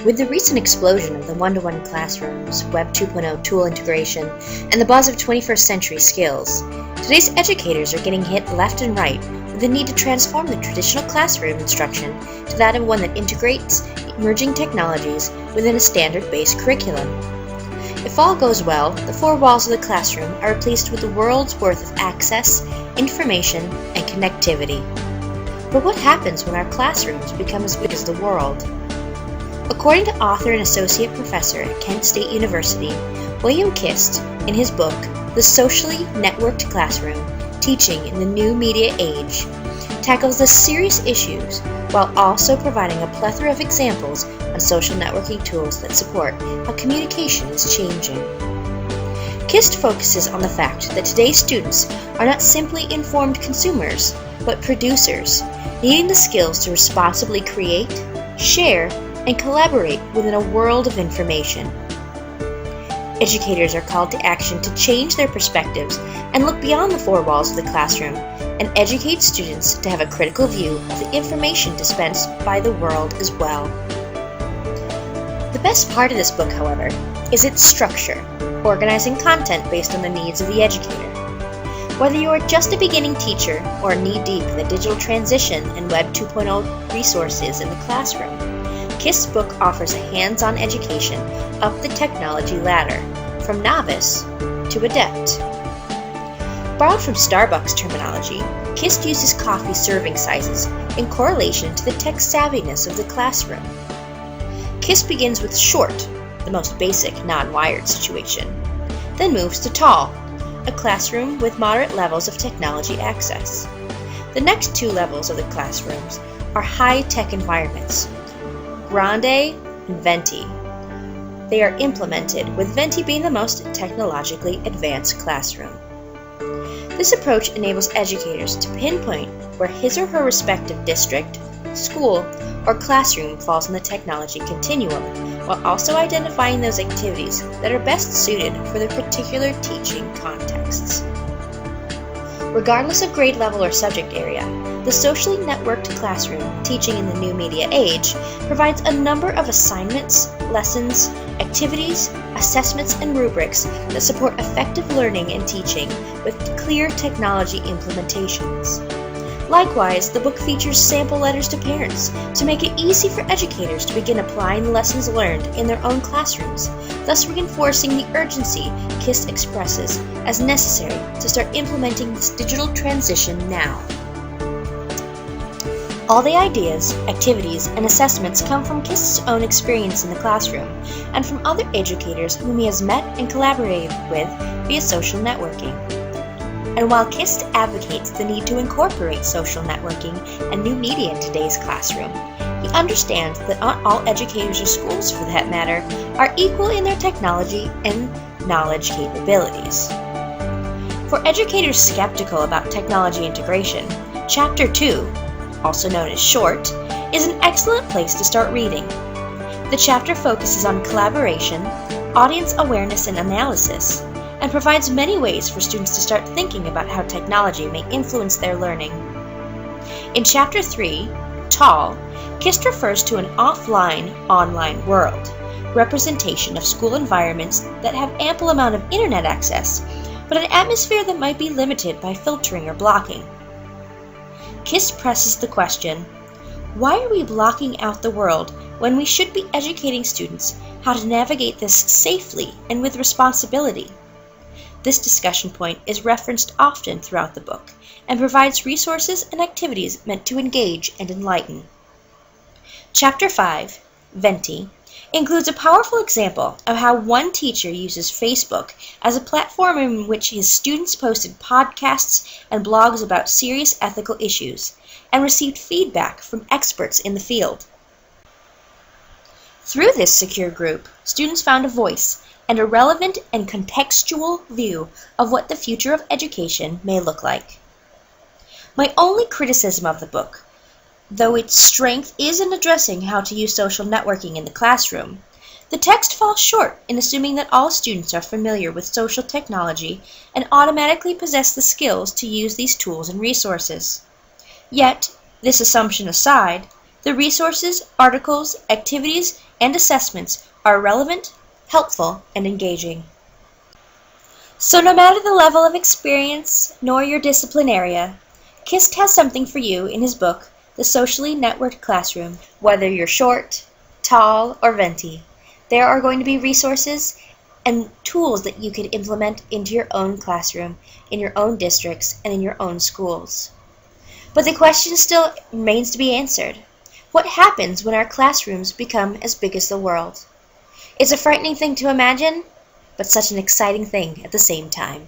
With the recent explosion of the one-to-one classrooms, Web 2.0 tool integration, and the buzz of 21st century skills, today's educators are getting hit left and right with the need to transform the traditional classroom instruction to that of one that integrates emerging technologies within a standard-based curriculum. If all goes well, the four walls of the classroom are replaced with the world's worth of access, information, and connectivity. But what happens when our classrooms become as big as the world? According to author and associate professor at Kent State University, William Kist, in his book, The Socially Networked Classroom, Teaching in the New Media Age, tackles the serious issues while also providing a plethora of examples on social networking tools that support how communication is changing. Kist focuses on the fact that today's students are not simply informed consumers, but producers, needing the skills to responsibly create, share, and collaborate within a world of information. Educators are called to action to change their perspectives and look beyond the four walls of the classroom and educate students to have a critical view of the information dispensed by the world as well. The best part of this book, however, is its structure, organizing content based on the needs of the educator. Whether you are just a beginning teacher or knee-deep in the digital transition and Web 2.0 resources in the classroom, Kist's book offers a hands-on education up the technology ladder, from novice to adept. Borrowed from Starbucks terminology, Kist uses coffee serving sizes in correlation to the tech savviness of the classroom. Kist begins with short, the most basic non-wired situation, then moves to tall, a classroom with moderate levels of technology access. The next two levels of the classrooms are high-tech environments, Grande and Venti. They are implemented, with Venti being the most technologically advanced classroom. This approach enables educators to pinpoint where his or her respective district, school, or classroom falls in the technology continuum, while also identifying those activities that are best suited for their particular teaching contexts. Regardless of grade level or subject area, the socially networked classroom, Teaching in the New Media Age, provides a number of assignments, lessons, activities, assessments, and rubrics that support effective learning and teaching with clear technology implementations. Likewise, the book features sample letters to parents to make it easy for educators to begin applying the lessons learned in their own classrooms, thus reinforcing the urgency Kist expresses as necessary to start implementing this digital transition now. All the ideas, activities, and assessments come from Kist's own experience in the classroom and from other educators whom he has met and collaborated with via social networking. And while Kist advocates the need to incorporate social networking and new media in today's classroom, he understands that not all educators or schools, for that matter, are equal in their technology and knowledge capabilities. For educators skeptical about technology integration, Chapter 2, also known as Short, is an excellent place to start reading. The chapter focuses on collaboration, audience awareness and analysis, and provides many ways for students to start thinking about how technology may influence their learning. In Chapter 3, Tall, Kist refers to an offline-online world, representation of school environments that have ample amount of internet access, but an atmosphere that might be limited by filtering or blocking. Kist presses the question, why are we blocking out the world when we should be educating students how to navigate this safely and with responsibility? This discussion point is referenced often throughout the book and provides resources and activities meant to engage and enlighten. Chapter 5, Venti, includes a powerful example of how one teacher uses Facebook as a platform in which his students posted podcasts and blogs about serious ethical issues and received feedback from experts in the field. Through this secure group, students found a voice and a relevant and contextual view of what the future of education may look like. My only criticism of the book, though its strength is in addressing how to use social networking in the classroom, the text falls short in assuming that all students are familiar with social technology and automatically possess the skills to use these tools and resources. Yet, this assumption aside, the resources, articles, activities, and assessments are relevant, helpful, and engaging. So no matter the level of experience nor your discipline area, KIST has something for you in his book, The Socially Networked Classroom. Whether you're short, tall, or venti, there are going to be resources and tools that you can implement into your own classroom, in your own districts, and in your own schools. But the question still remains to be answered. What happens when our classrooms become as big as the world? It's a frightening thing to imagine, but such an exciting thing at the same time.